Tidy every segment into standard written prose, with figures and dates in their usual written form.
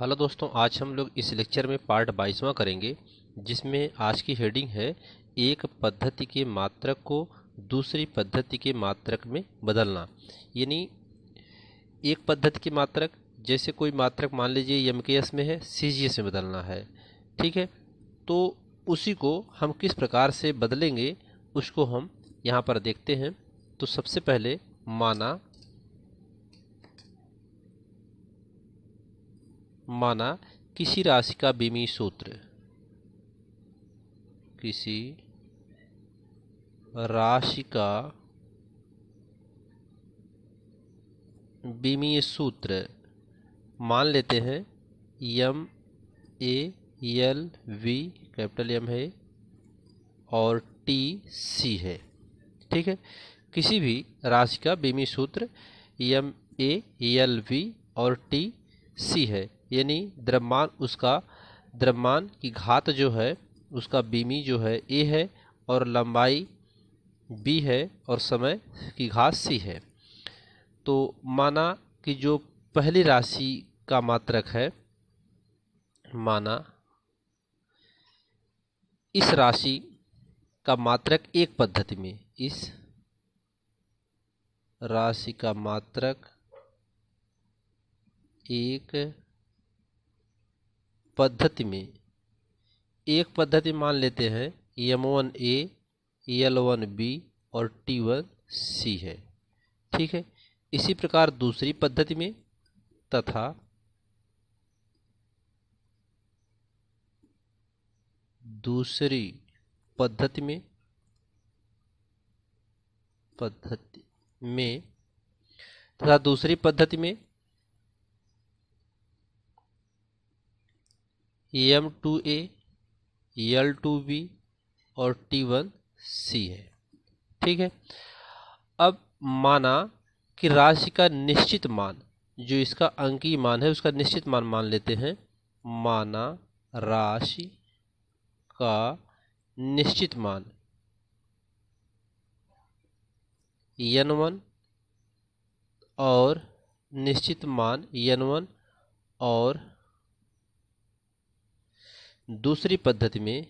Hello दोस्तों, आज हम लोग इस लेक्चर में पार्ट 22वां करेंगे, जिसमें आज की हेडिंग है एक पद्धति के मात्रक को दूसरी पद्धति के मात्रक में बदलना। यानी एक पद्धति के मात्रक, जैसे कोई मात्रक मान लीजिए एमकेएस में है, सीजीएस में बदलना है। ठीक है, तो उसी को हम किस प्रकार से बदलेंगे उसको हम यहाँ पर देखते हैं। तो सबसे पहले माना किसी राशि का बीमीय सूत्र, किसी राशि का बीमीय सूत्र मान लेते हैं M A L V, capital M है और टी सी है। ठीक है, किसी भी राशि का बीमीय सूत्र एम ए एल वी और टी सी है, यानी द्रव्यमान, उसका द्रव्यमान की घात जो है उसका बीमी जो है ए है और लंबाई बी है और समय की घात सी है। तो माना कि जो पहली राशि का मात्रक है, माना इस राशि का मात्रक एक पद्धति में, इस राशि का मात्रक एक पद्धति में, एक पद्धति मान लेते हैं M1A, L1B और T1C है। ठीक है, इसी प्रकार दूसरी पद्धति में तथा दूसरी पद्धति में तथा दूसरी पद्धति में M2A, L2B और T1C है। ठीक है, अब माना कि राशि का निश्चित मान, जो इसका अंकीय मान है उसका निश्चित मान मान लेते हैं। माना राशि का निश्चित मान N1 और निश्चित मान N1 और दूसरी पद्धति में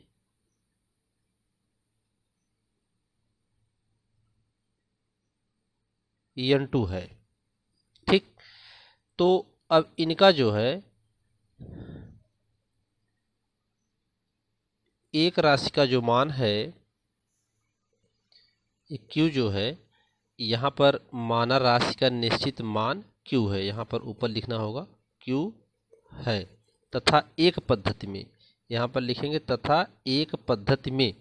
N2 है। ठीक, तो अब इनका जो है एक राशि का जो मान है Q जो है, यहाँ पर माना राशि का निश्चित मान Q है, यहाँ पर ऊपर लिखना होगा Q है, तथा एक पद्धति में यहाँ पर लिखेंगे तथा एक पद्धति में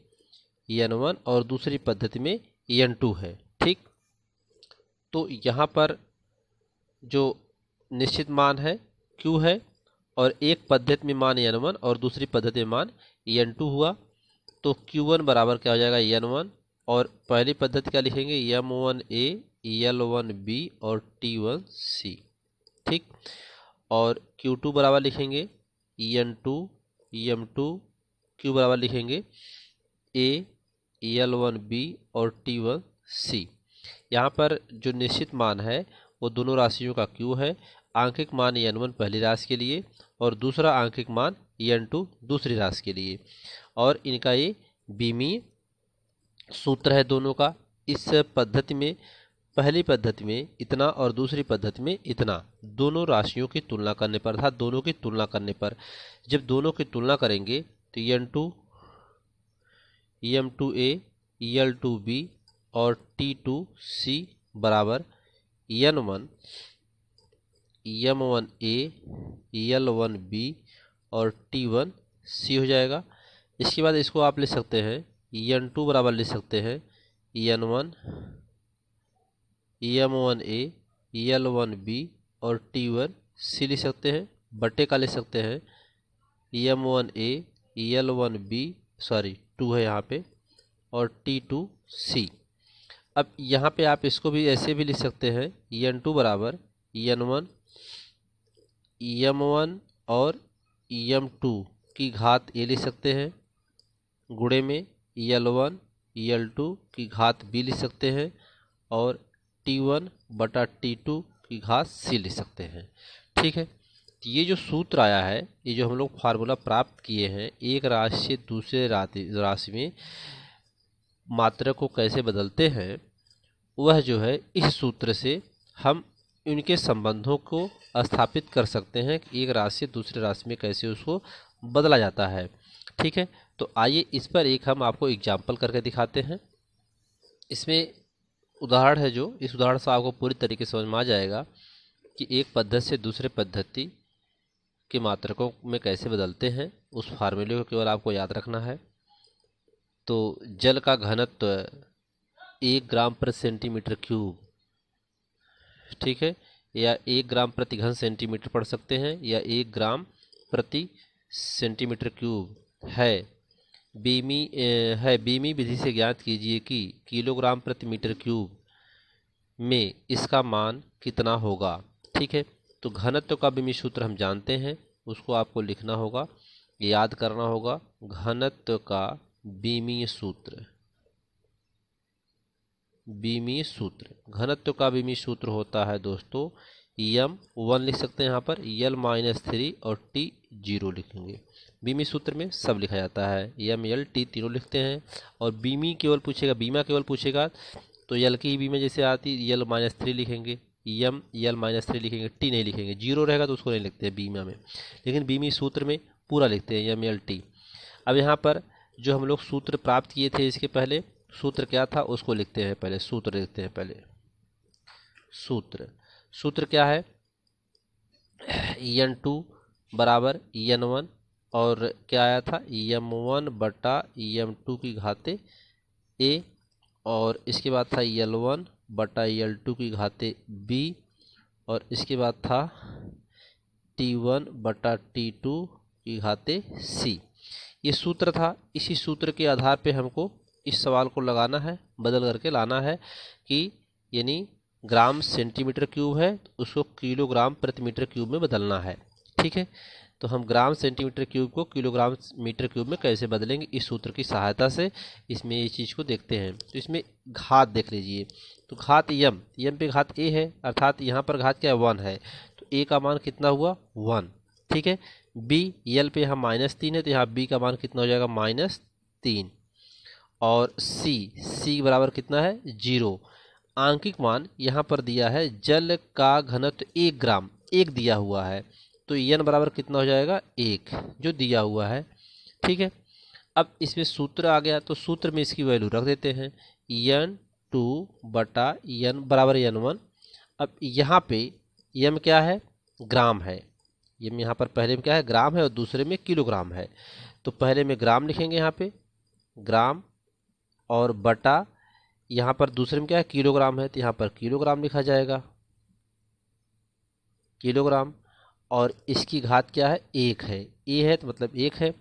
N1 और दूसरी पद्धति में N2 है। ठीक, तो यहाँ पर जो निश्चित मान है Q है और एक पद्धति में मान N1 और दूसरी पद्धति में मान N2 हुआ, तो Q1 बराबर क्या हो जाएगा N1, और पहली पद्धति क्या लिखेंगे M1A, L1B और T1C। ठीक, और Q2 बराबर लिखेंगे N2 M2, Q बराबर लिखेंगे A, L1B और T1C। यहाँ पर जो निश्चित मान है वो दोनों राशियों का Q है। आंकिक मान N1 पहली राशि के लिए और दूसरा आंकिक मान N2 दूसरी राशि के लिए, और इनका ये बीमीय सूत्र है दोनों का। इस पद्धति में, पहली पद्धति में इतना और दूसरी पद्धति में इतना, दोनों राशियों की तुलना करने पर, अर्थात दोनों की तुलना करने पर, जब दोनों की तुलना करेंगे तो N2, M2A, L2B और T2C बराबर N1, M1A, L1B और T1C हो जाएगा। इसके बाद इसको आप लिख सकते हैं N2 बराबर लिख सकते हैं N1, M1A, L1B और T1C लिख सकते हैं, बटे का लिख सकते हैं M1A, L1B, सॉरी 2 है यहाँ पे, और T2C। अब यहाँ पे आप इसको भी ऐसे भी लिख सकते हैं N2 बराबर N1, M1 और M2 की घात ए लिख सकते हैं, गुणे में L1 L2 की घात b लिख सकते हैं, और T1 बटा T2 की घात c लिख सकते हैं। ठीक है, तो ये जो सूत्र आया है, ये जो हम लोग फार्मूला प्राप्त किए हैं, एक राशि से दूसरे राशि में मात्रा को कैसे बदलते हैं, वह जो है इस सूत्र से हम इनके संबंधों को स्थापित कर सकते हैं कि एक राशि से दूसरे राशि में कैसे उसको बदला जाता है। ठीक है, तो आइए इस पर एक हम आपको एग्जाम्पल करके दिखाते हैं। इसमें उदाहरण है, जो इस उदाहरण से आपको पूरी तरीके से समझ में आ जाएगा कि एक पद्धति से दूसरे पद्धति के मात्रकों में कैसे बदलते हैं। उस फार्मूले को केवल आपको याद रखना है। तो जल का घनत्व 1 ग्राम प्रति सेंटीमीटर क्यूब, ठीक है, या 1 ग्राम प्रति घन सेंटीमीटर पढ़ सकते हैं, या 1 ग्राम प्रति सेंटीमीटर क्यूब है। बीमी विधि से ज्ञात कीजिए कि किलोग्राम प्रति मीटर क्यूब में इसका मान कितना होगा। ठीक है, तो घनत्व का बीमी सूत्र हम जानते हैं, उसको आपको लिखना होगा, याद करना होगा। घनत्व का बीमीय सूत्र, बीमीय सूत्र, घनत्व का बीमीय सूत्र होता है दोस्तों m1 लिख सकते हैं यहाँ पर, L-3 और T0 लिखेंगे। बीमी सूत्र में सब लिखा जाता है, M L T तीनों लिखते हैं। और बीमी केवल पूछेगा, बीमा केवल पूछेगा तो L की ही बीमा जैसे आती L-3 लिखेंगे, M L-3 लिखेंगे, T नहीं लिखेंगे। 0 रहेगा तो उसको नहीं लिखते हैं बीमा में, लेकिन बीमी सूत्र में पूरा लिखते हैं M L T। अब यहाँ पर जो हम लोग सूत्र प्राप्त किए थे, इसके पहले सूत्र क्या था उसको लिखते हैं। पहले सूत्र लिखते हैं, पहले सूत्र क्या है, N2 बराबर N1, और क्या आया था M1 बटा M2 की घाते A, और इसके बाद था L1 बटा L2 की घाते B, और इसके बाद था T1 बटा T2 की घाते C। ये सूत्र था। इसी सूत्र के आधार पे हमको इस सवाल को लगाना है, बदल करके लाना है कि यानी ग्राम सेंटीमीटर क्यूब है तो उसको किलोग्राम प्रति मीटर क्यूब में बदलना है। ठीक है, तो हम ग्राम सेंटीमीटर क्यूब को किलोग्राम मीटर क्यूब में कैसे बदलेंगे, इस सूत्र की सहायता से इसमें ये चीज़ को देखते हैं। तो इसमें घात देख लीजिए, तो घात यम पे घात ए है, अर्थात यहाँ पर घात क्या है 1 है, तो ए का मान कितना हुआ 1। ठीक है, बी यल पे यहाँ -3 है, तो यहाँ बी का मान कितना हो जाएगा -3, और सी बराबर कितना है 0। आंकिक मान यहाँ पर दिया है, जल का घनत्व 1 ग्राम, 1 दिया हुआ है, तो n बराबर कितना हो जाएगा 1 जो दिया हुआ है। ठीक है, अब इसमें सूत्र आ गया, तो सूत्र में इसकी वैल्यू रख देते हैं, N2 बटा n बराबर N1। अब यहाँ पे m क्या है, ग्राम है। m यहाँ पर पहले में क्या है, ग्राम है, और दूसरे में किलोग्राम है। तो पहले में ग्राम लिखेंगे यहाँ पे, ग्राम, और बटा यहाँ पर दूसरे में क्या है किलोग्राम है, तो यहाँ पर किलोग्राम लिखा जाएगा, किलोग्राम, और इसकी घात क्या है 1 है, ए है तो मतलब 1 है।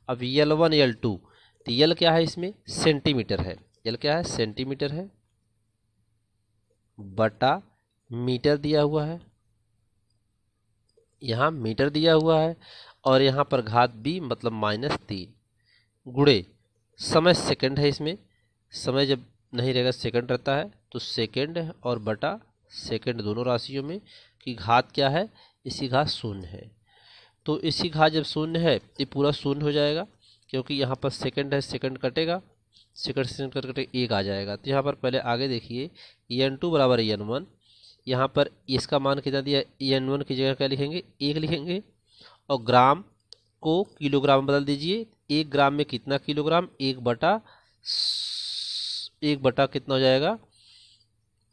अब L1 L2, तो L क्या है इसमें सेंटीमीटर है, L क्या है सेंटीमीटर है, बटा मीटर दिया हुआ है, यहाँ मीटर दिया हुआ है, और यहाँ पर घात B मतलब -3, गुणे समय सेकंड है। इसमें समय जब नहीं रहेगा सेकंड रहता है, तो सेकंड और बटा सेकंड दोनों राशियों में की घात क्या है, इसी घात 0 है। तो इसी घात जब 0 है ये पूरा 0 हो जाएगा, क्योंकि यहाँ पर सेकंड है, सेकंड कटेगा, सेकंड कट 1 आ जाएगा। तो यहाँ पर पहले आगे देखिए, N2 बराबर N1, यहाँ पर इसका मान कितना दिया, N1 की जगह क्या लिखेंगे 1 लिखेंगे, और ग्राम को किलोग्राम में बदल दीजिए। 1 ग्राम में कितना किलोग्राम, 1 बटा कितना हो जाएगा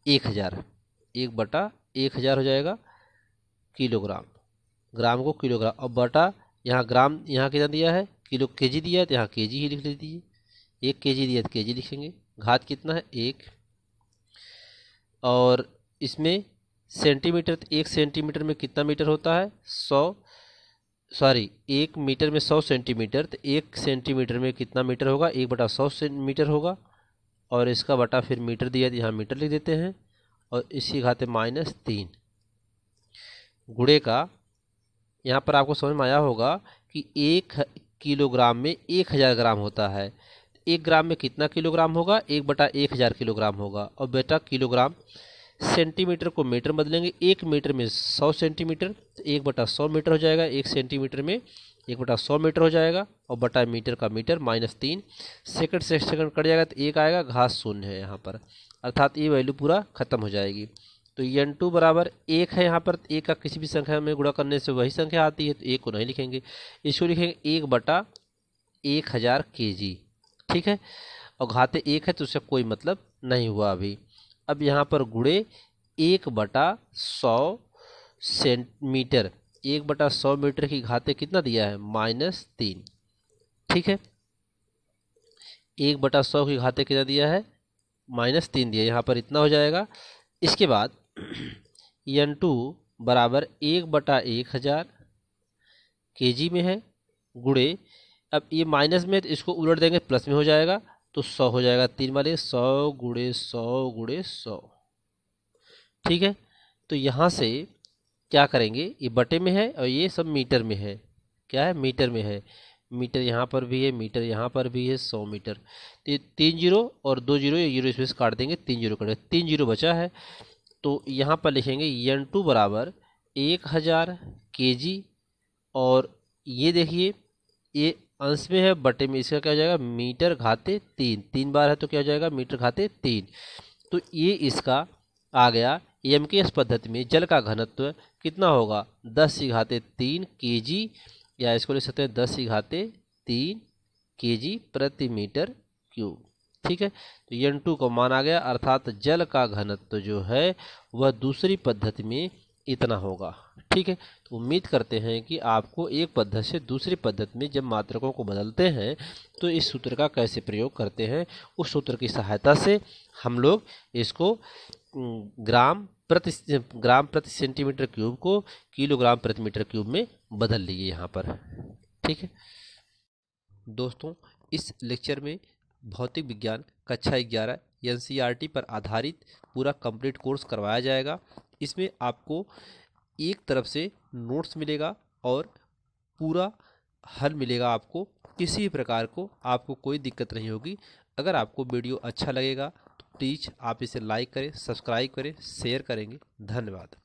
1000, 1 बटा 1000 हो जाएगा किलोग्राम, ग्राम को किलोग्राम, और बटा यहाँ ग्राम यहाँ कितना दिया है किलो केजी दिया है, तो यहाँ केजी ही लिख लीजिए, 1 केजी दिया तो केजी लिखेंगे, घात कितना है 1। और इसमें सेंटीमीटर, तो 1 सेंटीमीटर में कितना मीटर होता है 1 मीटर में 100 सेंटीमीटर, तो 1 सेंटीमीटर में कितना मीटर होगा 1 बटा 100 मीटर होगा, और इसका बटा फिर मीटर दिया तो यहाँ मीटर लिख देते हैं, और इसी घाते -3 गुणे का, यहाँ पर आपको समझ में आया होगा कि 1 किलोग्राम में 1000 ग्राम होता है, 1 ग्राम में कितना किलोग्राम होगा 1 बटा 1000 किलोग्राम होगा, और बेटा किलोग्राम सेंटीमीटर को मीटर बदलेंगे, 1 मीटर में 100 सेंटीमीटर, 1/100 मीटर हो जाएगा, 1 सेंटीमीटर में 1/100 मीटर हो जाएगा, और बटा मीटर का मीटर -3। सेकंड से सेकंड कट जाएगा तो 1 आएगा, घात 0 है यहाँ पर, अर्थात ये वैल्यू पूरा खत्म हो जाएगी। तो n2 बराबर 1 है, यहाँ पर 1 का किसी भी संख्या में गुणा करने से वही संख्या आती है, तो 1 को नहीं लिखेंगे, इसको लिखेंगे 1/1000 kg, ठीक है। और घाते 1 है तो उसका कोई मतलब नहीं हुआ अभी। अब यहाँ पर गुणे 1/100 सेंटीमीटर, 1/100 मीटर की घाते कितना दिया है, -3, ठीक है। 1/100 की घाते कितना दिया है, -3 दिया, यहाँ पर इतना हो जाएगा। इसके बाद n2 बराबर 1/1000 kg में है, गुणे, अब ये माइनस में तो इसको उलट देंगे प्लस में हो जाएगा, तो 100 हो जाएगा, 3 वाले 100 × 100 × 100, ठीक है। तो यहाँ से क्या करेंगे, ये बटे में है और ये सब मीटर में है, क्या है, मीटर में है, मीटर यहाँ पर भी है, मीटर यहाँ पर भी है, 100 मीटर। तो 3 जीरो और 2 जीरो, ये जीरो इसमें से काट देंगे, 3 जीरो कटेगा, 3 जीरो बचा है। तो यहाँ पर लिखेंगे n2 बराबर 1000 kg, और ये देखिए ये अंश में है बटे में, इसका क्या हो जाएगा, मीटर घाते 3, 3 बार है तो क्या हो जाएगा, मीटर घाते 3। तो ये इसका आ गया एमकेएस पद्धति में जल का घनत्व कितना होगा, 10⁻³ kg, या इसको लिख सकते हैं 10⁻³ kg प्रति मीटर क्यूब, ठीक है। तो n2 को माना गया, अर्थात जल का घनत्व जो है वह दूसरी पद्धति में इतना होगा, ठीक है। तो उम्मीद करते हैं कि आपको एक पद्धति से दूसरी पद्धति में जब मात्रकों को बदलते हैं तो इस सूत्र का कैसे प्रयोग करते हैं, उस सूत्र की सहायता से हम लोग इसको ग्राम प्रति सेंटीमीटर क्यूब को किलोग्राम प्रति मीटर क्यूब में बदल लिए यहाँ पर, ठीक है। दोस्तों, इस लेक्चर में भौतिक विज्ञान कक्षा 11 NCERT पर आधारित पूरा कंप्लीट कोर्स करवाया जाएगा। इसमें आपको एक तरफ से नोट्स मिलेगा और पूरा हल मिलेगा, आपको किसी भी प्रकार को आपको कोई दिक्कत नहीं होगी। अगर आपको वीडियो अच्छा लगेगा तो प्लीज़ आप इसे लाइक करें, सब्सक्राइब करें, शेयर करेंगे। धन्यवाद।